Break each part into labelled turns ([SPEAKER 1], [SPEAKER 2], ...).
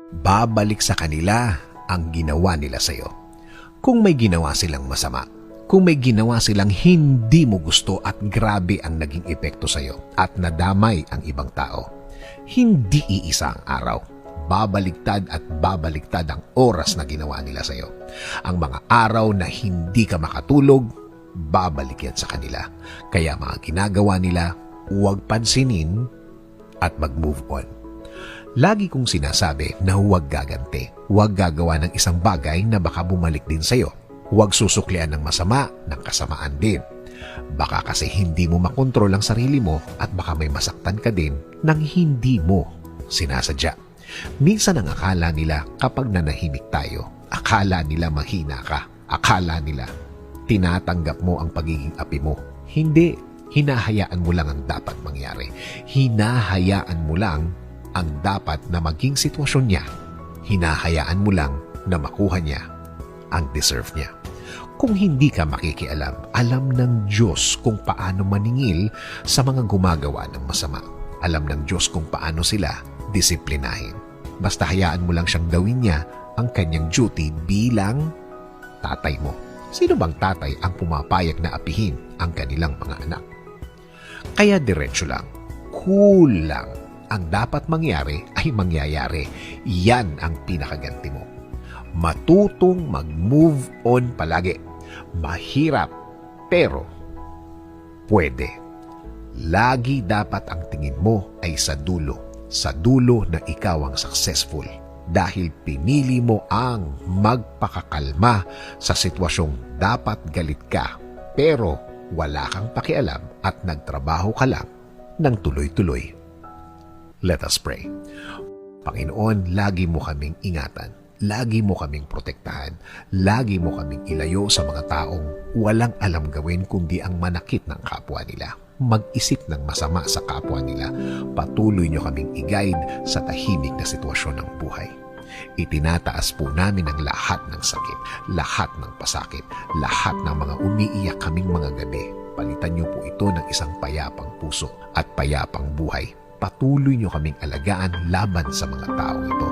[SPEAKER 1] babalik sa kanila ang ginawa nila sa iyo. Kung may ginawa silang masama, kung may ginawa silang hindi mo gusto at grabe ang naging epekto sa iyo at nadamay ang ibang tao, hindi iisa ang araw. Babaliktad at babaliktad ang oras na ginawa nila sa iyo. Ang mga araw na hindi ka makatulog, babalik yan sa kanila. Kaya mga ginagawa nila, huwag pansinin at mag-move on. Lagi kong sinasabi na huwag gaganti. Huwag gagawa ng isang bagay na baka bumalik din sa iyo. Huwag susuklian ng masama ng kasamaan din. Baka kasi hindi mo makontrol ang sarili mo at baka may masaktan ka din nang hindi mo sinasadya. Minsan ang akala nila kapag nanahimik tayo, akala nila mahina ka. Akala nila tinatanggap mo ang pagiging api mo. Hindi. Hinahayaan mo lang ang dapat mangyari. Hinahayaan mo lang ang dapat na maging sitwasyon niya. Hinahayaan mo lang na makuha niya ang deserve niya. Kung hindi ka makikialam, alam ng Diyos kung paano maningil sa mga gumagawa ng masama. Alam ng Diyos kung paano sila disiplinahin. Basta hayaan mo lang siyang gawin niya ang kanyang duty bilang tatay mo. Sino bang tatay ang pumapayag na apihin ang kanilang mga anak? Kaya diretso lang, cool lang. Ang dapat mangyari ay mangyayari. Yan ang pinakaganti mo. Matutong mag-move on palagi. Mahirap, pero pwede. Lagi dapat ang tingin mo ay sa dulo. Sa dulo na ikaw ang successful. Dahil pinili mo ang magpakakalma sa sitwasyong dapat galit ka, pero wala kang pakialam at nagtrabaho ka lang ng tuloy-tuloy. Let us pray. Panginoon, lagi mo kaming ingatan. Lagi mo kaming protektahan. Lagi mo kaming ilayo sa mga taong walang alam gawin kundi ang manakit ng kapwa nila. Mag-isip ng masama sa kapwa nila. Patuloy nyo kaming i-guide sa tahimik na sitwasyon ng buhay. Itinataas po namin ang lahat ng sakit, lahat ng pasakit, lahat ng mga umiiyak kaming mga gabi. Palitan nyo po ito ng isang payapang puso at payapang buhay. Patuloy nyo kaming alagaan laban sa mga taong ito.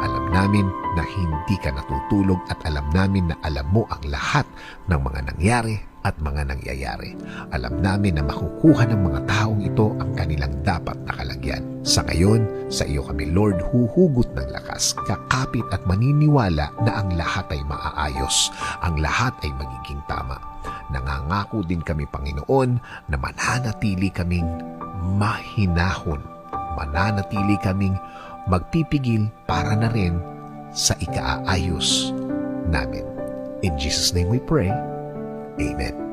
[SPEAKER 1] Alam namin na hindi ka natutulog at alam namin na alam mo ang lahat ng mga nangyari at mga nangyayari. Alam namin na makukuha ng mga taong ito ang kanilang dapat na kalagyan. Sa ngayon, sa iyo kami, Lord, huhugot ng lakas, kakapit at maniniwala na ang lahat ay maaayos. Ang lahat ay magiging tama. Nangangako din kami, Panginoon, na mananatili kaming mahinahon. Mananatili kaming magpipigil para na rin sa ikaayos namin. In Jesus' name we pray. Amen.